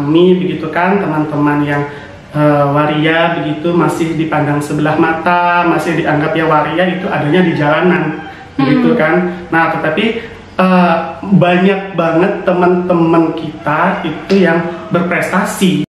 kami begitu kan, teman-teman yang waria begitu masih dipandang sebelah mata, masih dianggap ya waria itu adanya di jalanan begitu kan. Nah tetapi banyak banget teman-teman kita itu yang berprestasi.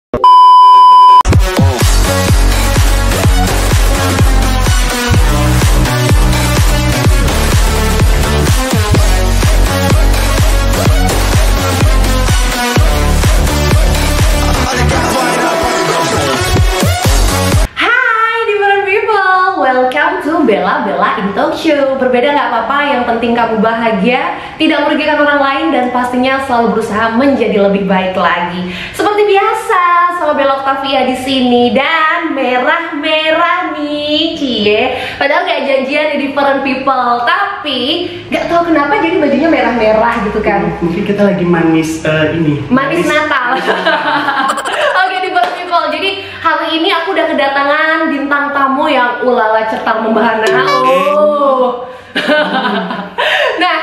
Bella in Talk Show. Berbeda nggak apa-apa, yang penting kamu bahagia, tidak merugikan orang lain, dan pastinya selalu berusaha menjadi lebih baik lagi. Seperti biasa, sama Bella Octavia di sini, dan merah-merah nih, cie. Padahal nggak janjian di Different People, tapi nggak tahu kenapa jadi bajunya merah-merah gitu kan. Mungkin kita lagi manis manis Natal. Oke, Different People. Jadi hari ini aku udah kedatangan bintang tamu yang ulala cetar membahana. Nah,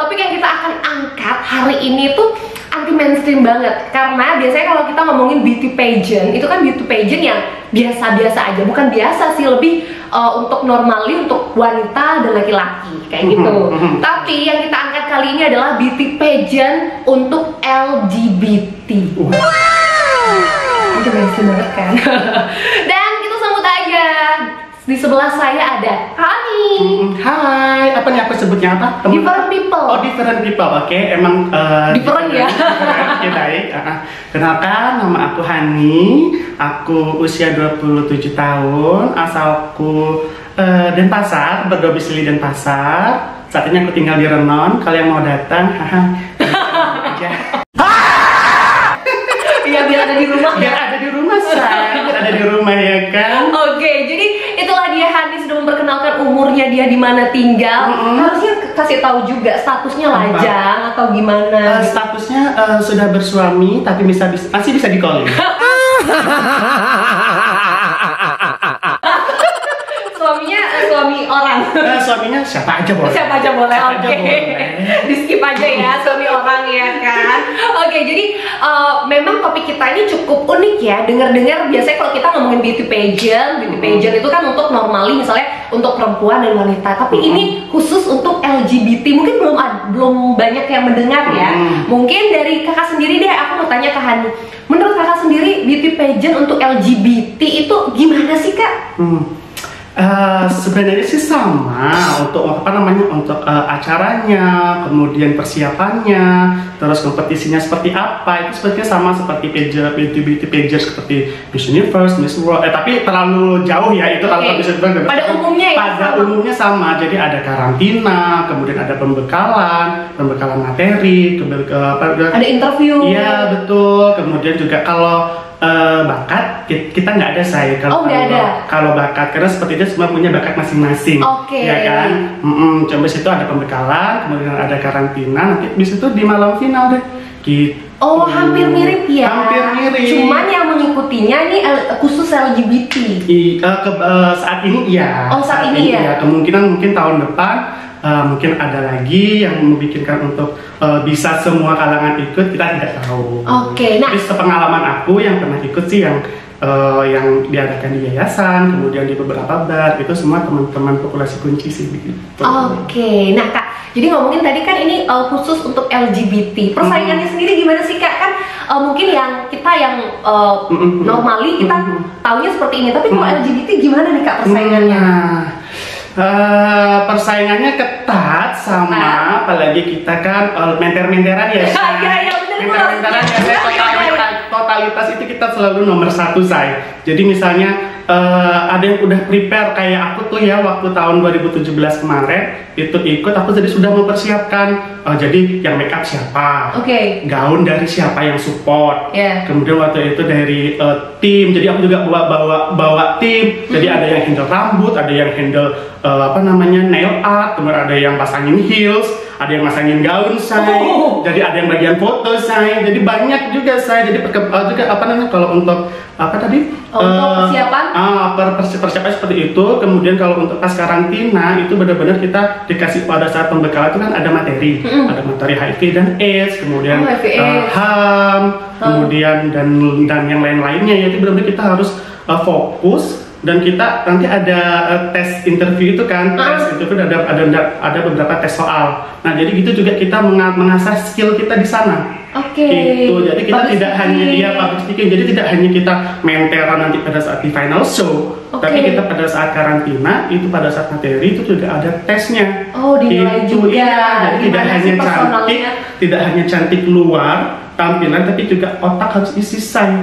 topik yang kita akan angkat hari ini tuh anti mainstream banget. Karena biasanya kalau kita ngomongin beauty pageant, itu kan beauty pageant yang biasa-biasa aja. Bukan biasa sih, lebih untuk normally untuk wanita dan laki-laki kayak gitu. Tapi yang kita angkat kali ini adalah beauty pageant untuk LGBT. Itu mainstream banget kan. Dan kita sambut aja. Di sebelah saya ada Hani. Hai, apa nih aku sebutnya apa? Different People. Oh, Different People, oke. Emang different ya? Oke, baik. Kenalkan, nama aku Hani. Aku usia 27 tahun. Asalku Denpasar, berdomisili Denpasar. Saat ini aku tinggal di Renon. Kalau yang mau datang, Iya, biar ada di rumah. Biar ada di rumah, say. Biar ada di rumah ya kan. Oke, jadi itulah dia, Hani sudah memperkenalkan umurnya, dia di mana tinggal. Harusnya kasih tahu juga statusnya lajang atau gimana. Statusnya sudah bersuami, tapi masih bisa di-call. Suami orang. Suaminya siapa aja boleh. Siapa aja boleh. Oke. Di skip aja ya, suami orang ya kan. Oke, jadi memang topik kita ini cukup unik ya. Dengar-dengar biasanya kalau kita ngomongin beauty pageant itu kan untuk normally misalnya untuk perempuan dan wanita. Tapi ini khusus untuk LGBT. Mungkin belum banyak yang mendengar ya. Mungkin dari kakak sendiri deh, aku mau tanya ke Hani. Menurut kakak sendiri beauty pageant untuk LGBT itu gimana sih, Kak? Sebenarnya sih sama untuk untuk acaranya, kemudian persiapannya, terus kompetisinya seperti apa, itu sebenarnya sama seperti beauty pageant seperti Miss Universe, Miss World, tapi terlalu jauh ya itu kalau bisa pada umumnya ya. Pada umumnya sama, jadi ada karantina, kemudian ada pembekalan materi, ada interview. Iya betul, kemudian juga kalau bakat kita nggak ada kalau bakat, karena seperti itu semua punya bakat masing-masing. Ya kan. Coba situ ada pembekalan, kemudian ada karantina, nanti di situ di malam final deh gitu. Oh, hampir mirip ya. Hampir mirip. Cuman yang mengikutinya nih khusus LGBT. Saat ini ya. Oh, saat ini ya. Kemungkinan mungkin tahun depan mungkin ada lagi yang membikinkan untuk bisa semua kalangan ikut, kita tidak tahu. Oke, nah. Tapi sepengalaman aku yang pernah ikut sih yang diadakan di yayasan, kemudian di beberapa bar, itu semua teman-teman populasi kunci sih begitu. Oke, nah Kak, jadi ngomongin tadi kan ini khusus untuk LGBT. Persaingannya sendiri gimana sih Kak? Kan mungkin yang kita yang normally kita taunya seperti ini, tapi kalau LGBT gimana nih Kak persaingannya? Persaingannya ketat sama, apalagi kita kan menter-menteran ya. Menter-menteran ya, totalitas itu kita selalu nomor 1 say. Jadi misalnya ada yang udah prepare kayak aku tuh ya, waktu tahun 2017 kemarin itu ikut, aku jadi sudah mempersiapkan jadi yang make up siapa, gaun dari siapa yang support, kemudian waktu itu dari tim, jadi aku juga bawa tim, jadi ada yang handle rambut, ada yang handle nail art, kemudian ada yang pasangin heels, ada yang masangin gaun say, jadi ada yang bagian foto say, jadi banyak juga say, jadi juga apa namanya kalau untuk apa tadi? Untuk persiapan? Persiapan seperti itu. Kemudian kalau untuk pas karantina itu benar-benar kita dikasih pada saat pembekalan itu kan ada materi, ada materi HIV dan AIDS, kemudian HAM, kemudian dan yang lain-lainnya. Jadi benar-benar kita harus fokus. Dan kita nanti ada tes interview itu kan, tes interview ada beberapa tes soal. Nah jadi gitu juga kita mengasah skill kita di sana. Gitu. Jadi kita tidak hanya public speaking, jadi tidak hanya kita menteran nanti pada saat di final show, tapi kita pada saat karantina itu pada saat materi itu juga ada tesnya. Dinilai juga. Jadi tidak hanya cantik luar tampilan, tapi juga otak harus isi say.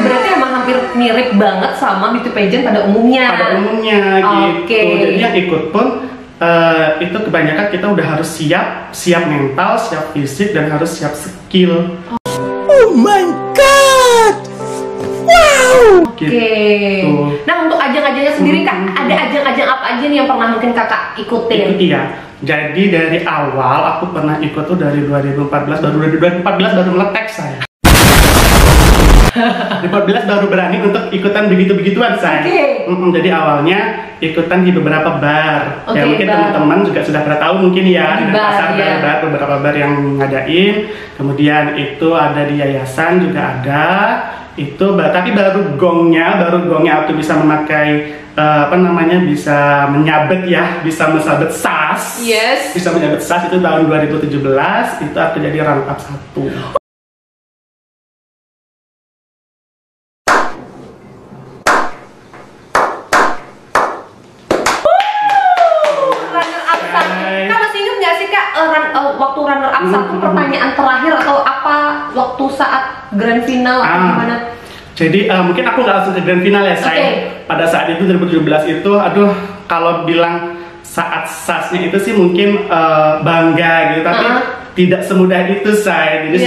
Berarti emang hampir mirip banget sama beauty pageant pada umumnya. Gitu. Jadi yang ikut pun itu kebanyakan kita udah harus siap mental, siap fisik, dan harus siap skill. Oh my god! Wow! Gitu. Nah untuk ajang-ajangnya sendiri kak, ada ajang-ajang apa aja nih yang pernah mungkin kakak ikutin? Iya. Jadi dari awal aku pernah ikut tuh dari 2014 baru meletek saya. 2014 baru berani untuk ikutan begitu-begituan saya. Jadi awalnya ikutan di beberapa bar. Ya mungkin teman-teman juga sudah pada tahu mungkin ya di pasar bar, beberapa bar yang ngadain. Kemudian itu ada di yayasan juga ada. Itu tapi baru gongnya aku bisa memakai bisa menyabet ya, bisa mesabet sas. Bisa menyabet sas itu tahun 2017 itu aku jadi runner up 1. Waktu runner up 1 pertanyaan terakhir atau apa waktu saat grand final atau gimana? Jadi mungkin aku nggak langsung ke grand final ya saya. Pada saat itu 2017 itu, kalau bilang saat sasnya itu sih mungkin bangga gitu, tapi tidak semudah itu saya. Jadi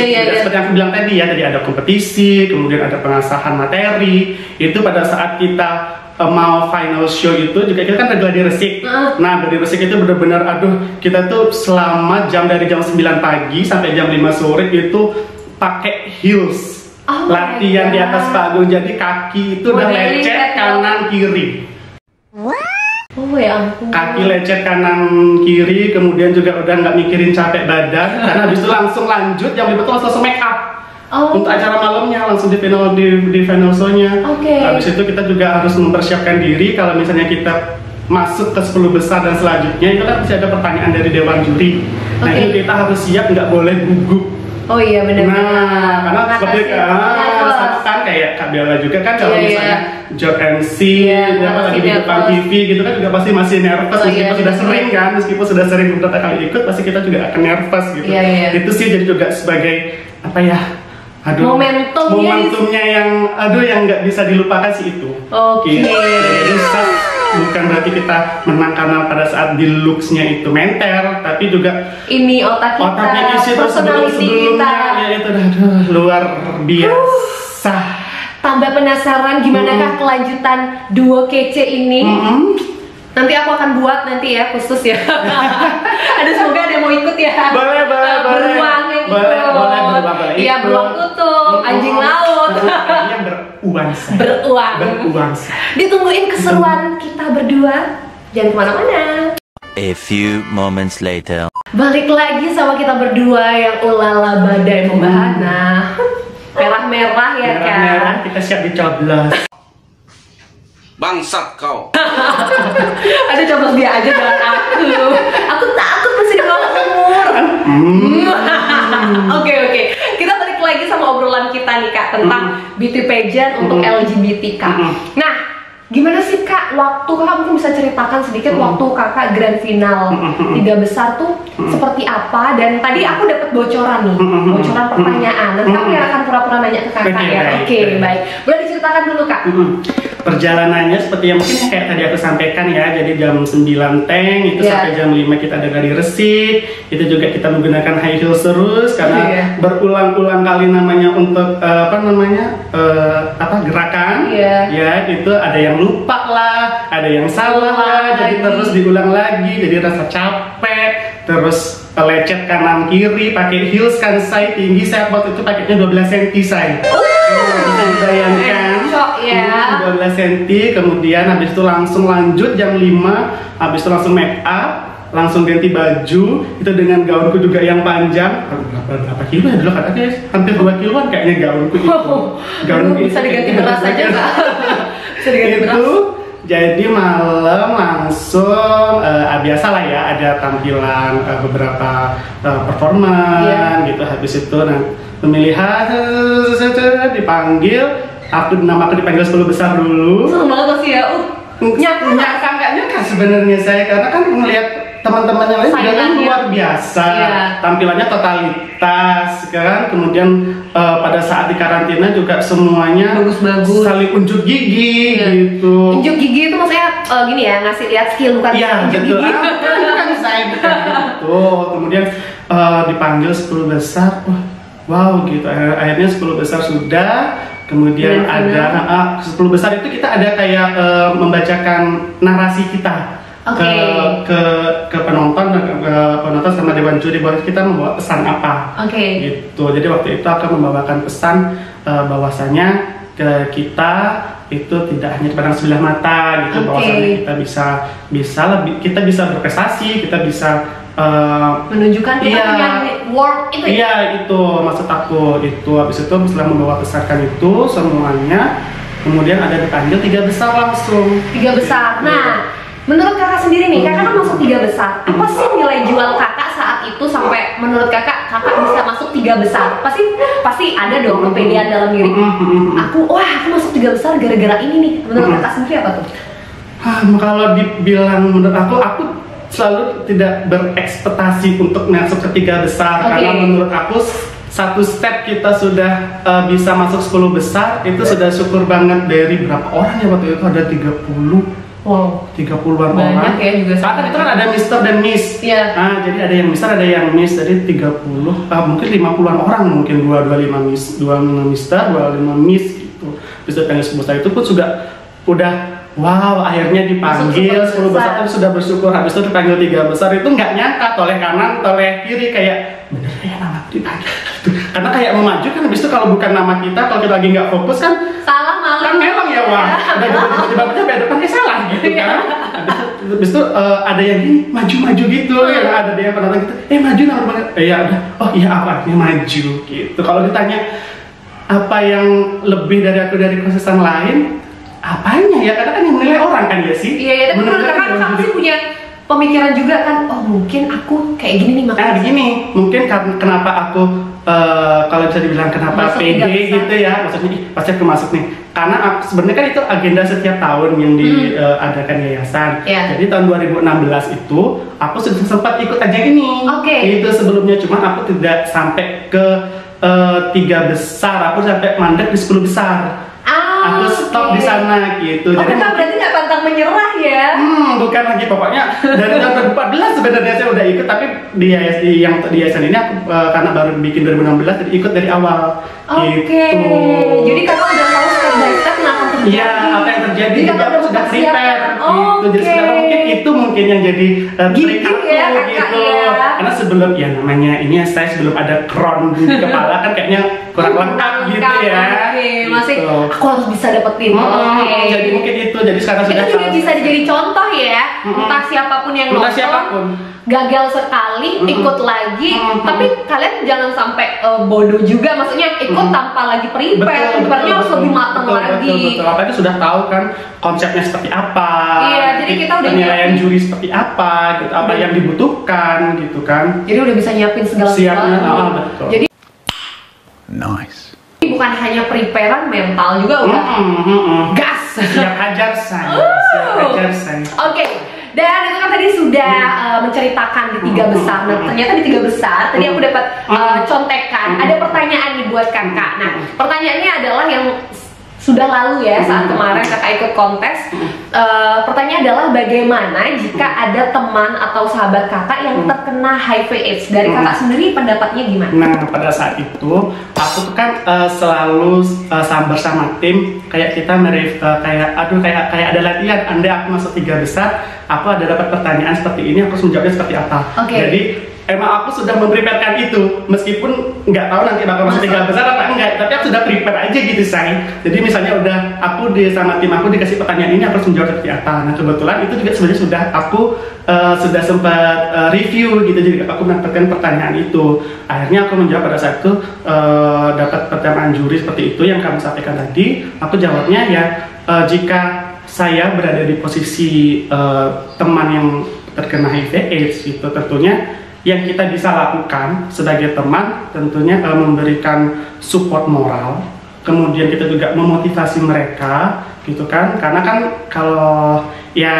seperti yang aku bilang tadi ya, tadi ada kompetisi, kemudian ada pengasahan materi. Itu pada saat kita mau final show itu juga kita kan ada gladi resik. Nah gladi resik itu benar-benar kita tuh selama dari jam 9 pagi sampai jam 5 sore itu pakai heels, latihan di atas panggung, jadi kaki itu udah lecet kanan kiri. Kaki lecet kanan kiri, kemudian juga udah nggak mikirin capek badan, karena habis itu langsung lanjut jam 5 tuh langsung make up. Untuk acara malamnya langsung di final show-nya. Habis itu kita juga harus mempersiapkan diri kalau misalnya kita masuk ke 10 besar dan selanjutnya itu kan masih ada pertanyaan dari dewan juri. Nah itu kita harus siap, nggak boleh gugup. Benar. Nah karena seperti kan kayak Kak Bella juga kan kalau misalnya job MC lagi di depan TV gitu kan juga pasti masih nervous meskipun sudah sering beberapa kali ikut, pasti kita juga akan nervous gitu. Itu sih jadi juga sebagai momentumnya yang nggak bisa dilupakan sih itu. Jadi bukan berarti kita menang karena pada saat di looks-nya itu menter, tapi juga ini otaknya isi terus sebelumnya ya itu luar biasa. Tambah penasaran gimana kah kelanjutan duo kece ini? Nanti aku akan buat nanti ya khusus ya. Semoga ada yang mau ikut ya. Boleh. Beruang yang ikut. Iya beruang kutub, anjing laut. Yang beruang. Ditungguin keseruan kita berdua. Jangan kemana-mana. A few moments later. Balik lagi sama kita berdua yang ulala badai membahana. Merah-merah ya kan. Merah kita siap dicoblos. Bangsat kau. Aduh coba dia aja jangan aku. Aku takut masih di bawah umur. Oke. Kita balik lagi sama obrolan kita nih kak tentang beauty pageant untuk LGBT kak. Nah, gimana sih kak waktu kakak mungkin bisa ceritakan sedikit waktu kakak grand final 3 besar tuh seperti apa? Dan tadi aku dapat bocoran nih, bocoran pertanyaan. Nanti aku yang akan pura-pura nanya ke kakak ya. Oke, baik. Boleh diceritakan dulu kak? Perjalanannya seperti yang mungkin kayak tadi aku sampaikan ya, jadi jam 9 tank itu sampai jam 5 kita ada gladi resik, itu juga kita menggunakan high heels terus karena berulang-ulang kali namanya untuk gerakan ya itu ada yang lupa lah, ada yang salah lah, jadi terus diulang lagi, jadi rasa capek. terus lecet kanan kiri, pakai heels kan saya tinggi, saya waktu itu pakainya 12 cm saya. Bisa dibayangkan, ya. 12 cm, kemudian habis itu langsung lanjut jam 5, habis itu langsung make up, langsung ganti baju, itu dengan gaunku juga yang panjang. Berapa kilo ya dulu katanya? Hampir 2 kiloan kayaknya gaunku itu. Gaunku bisa diganti beras aja nggak? Bisa diganti beras. Itu jadi malam langsung biasa lah ya, ada tampilan beberapa performan gitu. Habis itu pemilihan dipanggil, nama aku dipanggil 10 besar dulu. Seneng banget pasti ya. Nyangka sebenarnya saya, karena kan melihat teman-teman yang lain juga kan luar biasa, tampilannya totalitas kan, kemudian pada saat di karantina juga semuanya bagus-bagus, saling unjuk gigi gitu. Unjuk gigi itu maksudnya gini ya, ngasih lihat skill bukan unjuk gigi. Kan saya gitu. Kemudian dipanggil 10 besar, wow gitu. Akhirnya 10 besar sudah. Kemudian ada 10 besar itu kita ada kayak membacakan narasi kita. Ke penonton sama dewan juri, bahwa kita membawa pesan apa gitu. Jadi waktu itu akan membawakan pesan bahwasanya kita itu tidak hanya dipandang sebelah mata gitu, bahwasanya kita bisa berprestasi, kita bisa menunjukkan kita punya work itu. Iya, itu maksud aku itu. Habis itu setelah membawa pesankan itu semuanya, kemudian ada dipanggil 3 besar langsung. 3 besar. Nah, menurut kakak sendiri nih, kakak kan masuk 3 besar. Apa sih nilai jual kakak saat itu sampai menurut kakak bisa masuk 3 besar? Pasti ada dong kepedean dalam diri. Aku masuk 3 besar gara-gara ini nih. Menurut kakak sendiri apa tuh? Kalau dibilang menurut aku selalu tidak berekspektasi untuk masuk ke 3 besar, karena menurut aku satu step kita sudah bisa masuk 10 besar itu sudah syukur banget. Dari berapa orang ya waktu itu, ada 30. Wow, 30-an orang. Banyak ya juga. Saat itu kan ada Mister dan Miss. Jadi ada yang Mister, ada yang Miss. Jadi 30, mungkin 50-an orang, mungkin 25 Miss, 25 Mister, 25 Miss gitu. Terus dipanggil 10 besar itu pun udah wow, akhirnya dipanggil 10 besar itu sudah bersyukur. Habis itu dipanggil 3 besar itu nggak nyangka, toleh kanan, toleh kiri, kayak bener ya nama dipanggil gitu. Karena kayak mau maju kan, habis itu kalau bukan nama kita, kalau kita lagi nggak fokus kan salah malah. Kan memang ya, wah, udah tiba-tiba beda depannya salah gitu kan. Habis itu ada yang gini, maju-maju gitu, yang ada yang penonton gitu, maju nama ya udah, oh iya awalnya maju gitu. Kalau ditanya apa yang lebih dari aku dari konsesan lain, apanya ya, karena kan yang menilai orang kan ya sih. Iya, tapi menurut kakak sih punya pemikiran juga kan, oh mungkin aku kayak gini nih makanya. Begini, mungkin kenapa aku kalau bisa dibilang kenapa pede gitu ya, maksudnya pasti aku masuk nih, karena sebenarnya kan itu agenda setiap tahun yang diadakan yayasan. Jadi tahun 2016 itu aku sudah sempat ikut ajang ini. Itu sebelumnya, cuma aku tidak sampai ke 3 besar, aku sampai mandek di 10 besar. Aku stop di sana gitu. Jadi kakak berarti nggak pantang menyerah ya? Bukan lagi, pokoknya dari tahun 2014 sebenarnya saya udah ikut, tapi di yayasan ini aku karena baru bikin 2016 jadi ikut dari awal. Gitu. Jadi kakak udah tahu step by step kenapa terjadi. Iya, apa yang terjadi. Jadi kakak udah sudah prepare. Gitu. Jadi sebenarnya mungkin yang jadi trik aku gitu. Karena sebelum namanya ini saya sebelum ada crown di kepala kan kayaknya kurang lengkap gitu ya. Masih aku harus bisa dapetin. Jadi mungkin itu, jadi sekarang sudah juga bisa jadi contoh ya. Entah siapapun yang nonton, gagal sekali, ikut lagi, tapi kalian jangan sampai bodoh juga, maksudnya ikut tanpa lagi prepare harus lebih matang lagi. Betul, apalagi sudah tahu kan konsepnya seperti apa. Jadi kita udah penilaian juri seperti apa, gitu, apa yang dibutuhkan, gitu kan. Jadi udah bisa nyiapin segala sesuatu. Betul. Jadi nice. Bukan hanya preparean, mental juga udah gas. Siap hajar saya. Oke. Dan itu kan tadi sudah menceritakan di 3 besar. Nah, ternyata di 3 besar tadi aku dapat contekan. Ada pertanyaan nih buat kakak. Nah, pertanyaannya adalah yang sudah lalu ya saat kemarin kakak ikut kontes. Pertanyaan adalah bagaimana jika ada teman atau sahabat kakak yang terkena HIV/AIDS? Dari kakak sendiri pendapatnya gimana? Nah, pada saat itu aku tuh kan selalu bersama tim, kayak kita kayak ada latihan. Andai aku masuk 3 besar, aku ada dapat pertanyaan seperti ini, aku harus menjawabnya seperti apa. Jadi emang aku sudah mempreparekan itu, meskipun nggak tahu nanti bakal masuk 3 besar apa enggak, tapi aku sudah prepare aja gitu say. Jadi misalnya udah aku sama tim aku dikasih pertanyaan ini, aku harus menjawab seperti apa. Nah kebetulan itu juga sebenarnya sudah aku sudah sempat review gitu, jadi aku mendapatkan pertanyaan itu. Akhirnya aku menjawab pada saat itu, dapat pertanyaan juri seperti itu yang kamu sampaikan tadi. Aku jawabnya ya, jika saya berada di posisi teman yang terkena HIV/AIDS itu, tentunya yang kita bisa lakukan sebagai teman tentunya memberikan support moral, kemudian kita juga memotivasi mereka gitu kan, karena kan kalau ya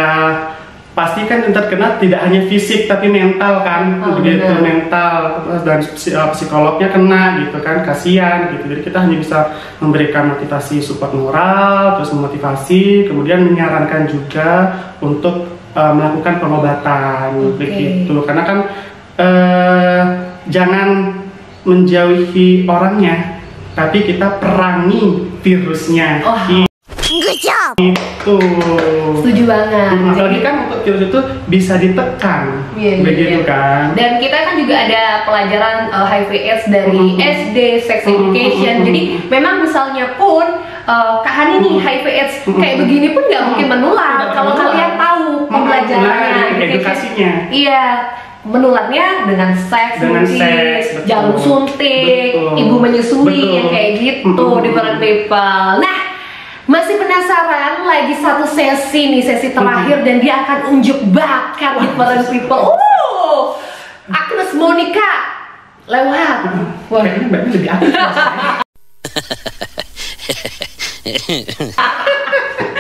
pasti kan yang terkena tidak hanya fisik tapi mental kan, begitu mental dan psikolognya kena gitu kan, kasihan gitu. Jadi kita hanya bisa memberikan motivasi support moral, terus memotivasi, kemudian menyarankan juga untuk melakukan pengobatan begitu, karena kan jangan menjauhi orangnya, tapi kita perangi virusnya. Good job. Itu. Setuju banget. Apalagi kan untuk virus itu bisa ditekan, begitu kan. Dan kita kan juga ada pelajaran HIV/AIDS dari SD, sex education. Jadi memang misalnya pun Kak Hani nih HIV/AIDS kayak begini pun nggak mungkin menular kalau kalian tahu pembelajarannya, edukasinya. Iya. Menularnya dengan seks, jarum suntik, ibu menyusui, yang kayak gitu, different people. Nah, masih penasaran lagi satu sesi nih, sesi terakhir, dan dia akan unjuk bakat different people. Agnes Monica lewat. Kayaknya Mbak lebih aktif.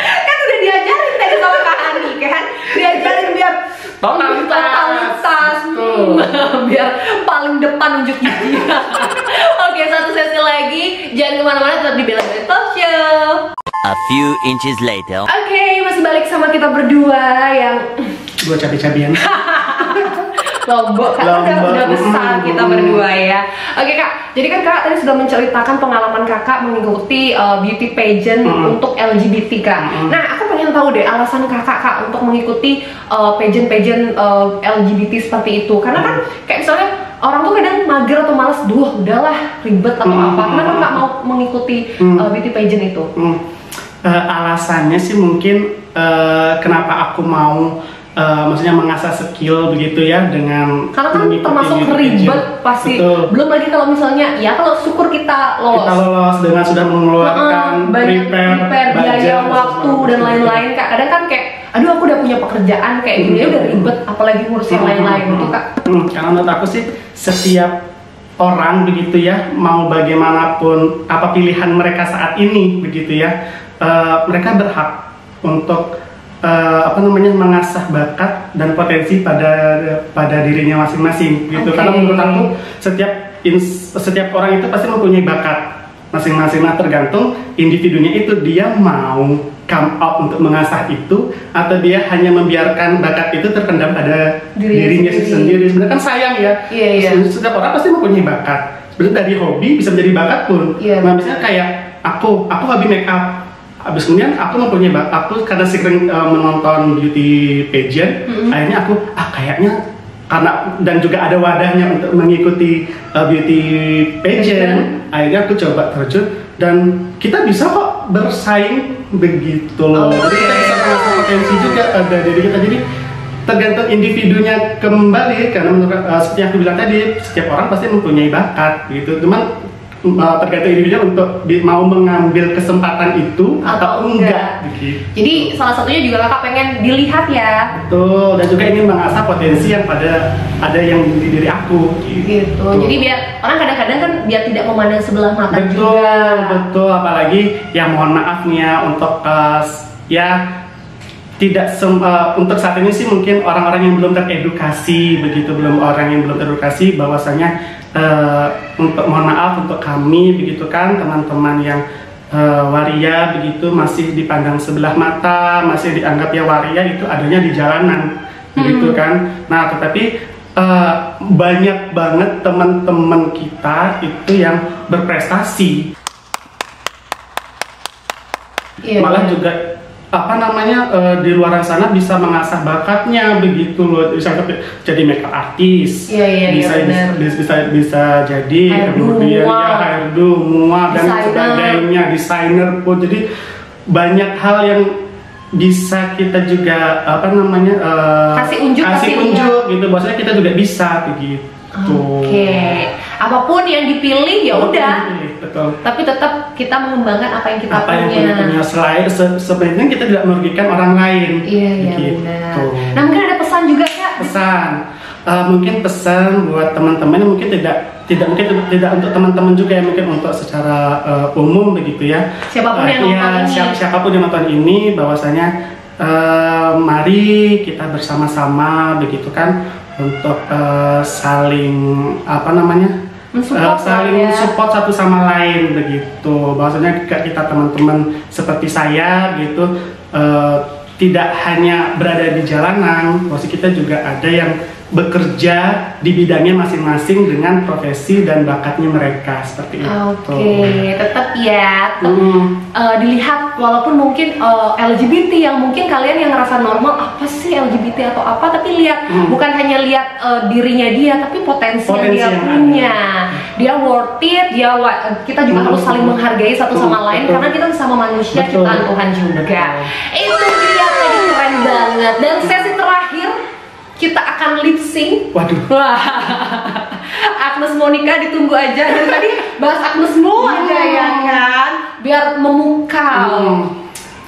Kan udah diajarin tadi sama Kak Hani kan, diajarin biar totalitas, biar paling depan unjuk gigi. Oke, satu sesi lagi, jangan kemana-mana, tetap di Bella Bella Talk Show. A few inches later. Oke, masih balik sama kita berdua yang Gue cabi-cabian. Lombok, kan udah besar kita berdua ya. Oke Kak, jadi kan Kak tadi sudah menceritakan pengalaman Kakak mengikuti beauty pageant untuk LGBT Kak. Nah, aku pengen tahu deh alasan Kakak Kak untuk mengikuti pageant-pageant LGBT seperti itu. Karena kan kayak misalnya orang tuh kadang mager atau malas, udahlah ribet atau apa. Kenapa Kak mau mengikuti beauty pageant itu? Alasannya sih mungkin kenapa aku mau maksudnya mengasah skill begitu ya, dengan karena kan termasuk ribet pasti. Belum lagi kalau misalnya ya kalau syukur kita lolos dengan sudah mengeluarkan prepare biaya waktu dan lain-lain Kak. Kadang kan kayak aduh aku udah punya pekerjaan kayak gini ya udah ribet, apalagi ngurus yang lain-lain gitu Kak. Karena menurut aku sih setiap orang begitu ya, mau bagaimanapun apa pilihan mereka saat ini begitu ya, mereka berhak untuk mengasah bakat dan potensi pada dirinya masing-masing gitu. Karena menurut aku setiap orang itu pasti mempunyai bakat masing-masing. Nah, tergantung individunya itu, dia mau come up untuk mengasah itu atau dia hanya membiarkan bakat itu terpendam pada dirinya sendiri. Sebenarnya kan sayang ya. Setiap orang pasti mempunyai bakat. Sebenarnya dari hobi bisa menjadi bakat pun. Nah, misalnya kayak aku hobi make up. Abis kemudian aku mempunyai aku karena sering menonton beauty pageant, akhirnya aku kayaknya karena dan juga ada wadahnya untuk mengikuti beauty pageant, akhirnya aku coba terjun dan kita bisa kok bersaing begitu loh. Jadi kita bisa mengasah potensi juga pada diri kita. Jadi tergantung individunya kembali, karena menurut seperti yang aku bilang tadi, setiap orang pasti mempunyai bakat gitu. Cuman tergantung individunya untuk mau mengambil kesempatan itu atau enggak gitu. Jadi salah satunya juga Kakak pengen dilihat ya. Betul, dan juga ingin mengasah potensi yang ada yang di diri aku gitu. Jadi biar orang kadang-kadang kan biar tidak memandang sebelah mata juga. Betul, apalagi ya mohon maaf nih ya untuk untuk saat ini sih mungkin orang-orang yang belum teredukasi begitu, orang yang belum teredukasi bahwasanya untuk mohon maaf untuk kami begitu kan, teman-teman yang waria begitu masih dipandang sebelah mata, masih dianggap ya waria itu adanya di jalanan gitu kan. Nah tetapi banyak banget teman-teman kita itu yang berprestasi, malah juga apa namanya di luar sana bisa mengasah bakatnya begitu loh, bisa jadi makeup artis, bisa jadi kemudian ya hairdo, mual dan sebagainya, desainer pun. Jadi banyak hal yang bisa kita juga apa namanya kasih unjuk gitu, bahwasanya kita juga bisa begitu. Oke. Apapun yang dipilih ya udah. Betul. Tapi tetap kita mengembangkan apa yang kita punya. Yang kita punya. Selain sebenarnya kita tidak merugikan orang lain. Iya gitu. Benar. Nah mungkin ada pesan juga Kak. Pesan. Mungkin pesan buat teman-teman mungkin tidak untuk teman-teman juga ya, mungkin untuk secara umum begitu ya. Siapapun yang nonton ini. Siapapun yang nonton ini bahwasanya mari kita bersama-sama begitu kan untuk saling apa namanya saling support satu sama lain begitu. Bahwasanya kita teman-teman seperti saya gitu tidak hanya berada di jalanan, bahwa kita juga ada yang bekerja di bidangnya masing-masing dengan profesi dan bakatnya mereka seperti itu. Oke, tetap ya dilihat walaupun mungkin LGBT yang mungkin kalian yang ngerasa normal apa sih LGBT atau apa, tapi lihat bukan hanya lihat dirinya dia, tapi potensi yang dia punya. Dia worth it, kita juga harus saling menghargai satu sama lain karena kita sama manusia ciptaan Tuhan juga. Itu dia tadi, keren banget. Dan sesi terakhir kita akan lip sync. Waduh. Agnes Monica ditunggu aja. Dan tadi bahas Agnes Mo aja ya kan, biar memukau.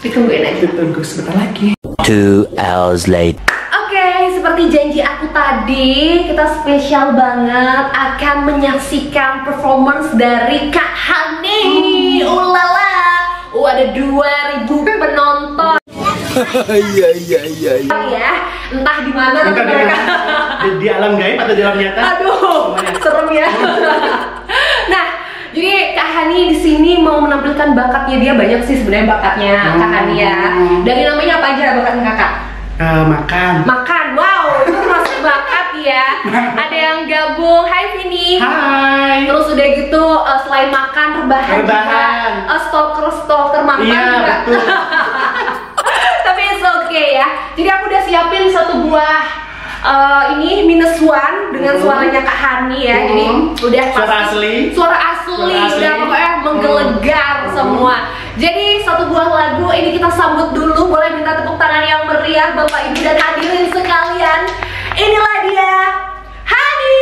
Ditungguin aja. Ditunggu sebentar lagi. 2 hours later. Oke, seperti janji aku tadi, kita spesial banget akan menyaksikan performance dari Kak Hani. Ulala, ada 2000 penonton. Iya. Ya, entah di mana mereka. Di alam gaib atau di alam nyata? Aduh, serem ya. Nah, jadi Kak Hani di sini mau menampilkan bakatnya dia. Banyak sih sebenarnya bakatnya Kak Hani ya. Dari namanya apa aja bakatnya Kakak? Makan. Wow, itu termasuk bakat ya. Ada yang gabung. Hai Vini. Hai. Terus udah gitu selain makan rebahan. Juga stalker makan juga. Betul. Tapi it's okay ya. Jadi aku udah siapin satu buah ini -1 dengan suaranya Kak Hani ya. Jadi udah suara asli udah pokoknya menggelegar semua. Jadi satu buah lagu ini kita sambut dulu. Boleh minta tepuk tangan yang meriah Bapak Ibu dan hadirin sekalian. Inilah dia Hani.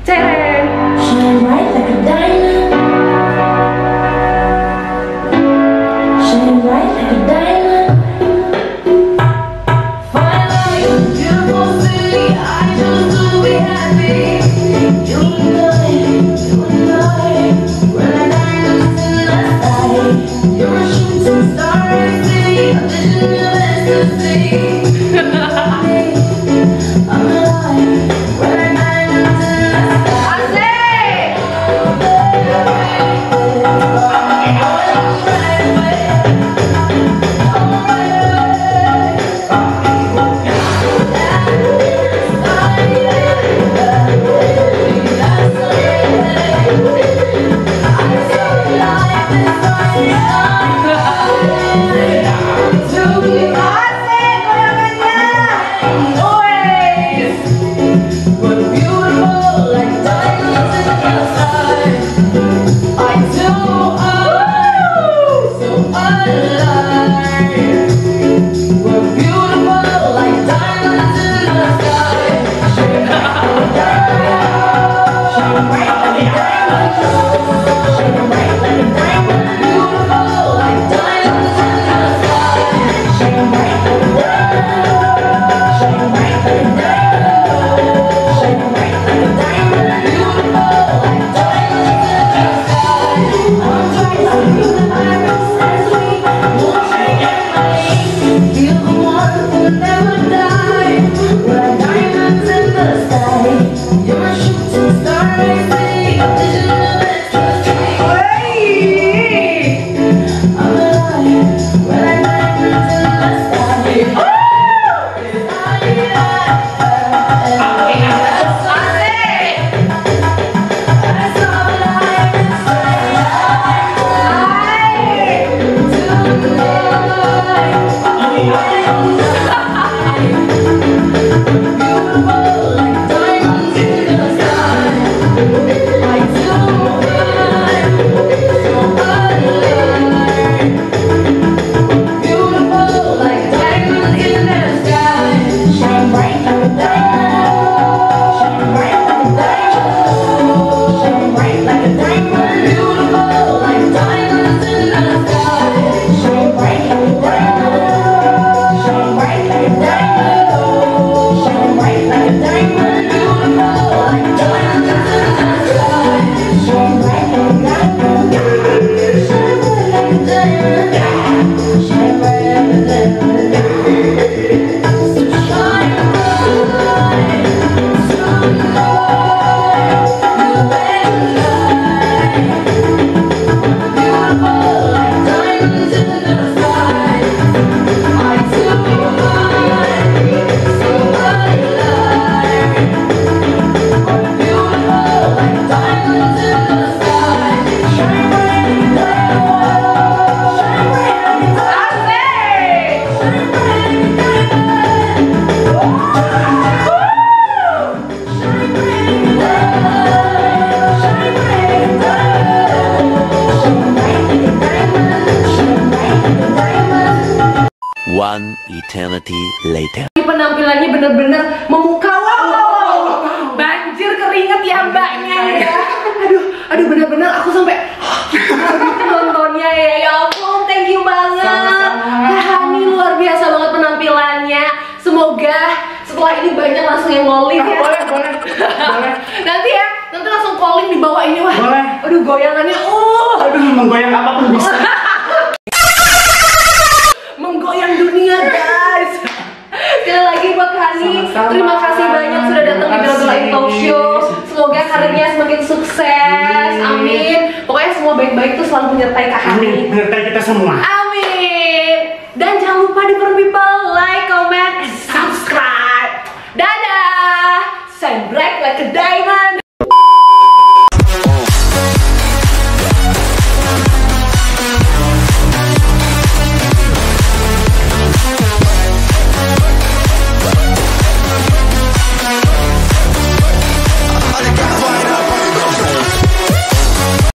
Ceren. Shine bright like a diamond. Shine bright like a diamond. Follow your beautiful city. I just to be happy. Doing good. We're like diamonds in the sky. You're a shooting star, city. A vision of ecstasy. I'm alive. We're like diamonds in the sky. eternity later. Penampilannya bener-bener memukau. Banjir keringet ya mbaknya ya. Aduh bener-bener aku sampai gitu nontonnya ya. Ya ampun, thank you banget. Hani luar biasa banget penampilannya. Semoga setelah ini banyak langsung yang calling ya. Boleh. Nanti langsung calling di bawah ini wah. Boleh. Aduh goyangannya, Aduh, menggoyang apapun bisa. menggoyang dunia guys. Sekali lagi buat Hani, Sama-sama. terima kasih banyak sudah datang di Terima Bella Talk kasih. Show. Semoga karirnya semakin sukses. Amin. Pokoknya semua baik-baik tuh selalu menyertai Kak Hani. Amin, menyertai kita semua. Amin. Dan jangan lupa di People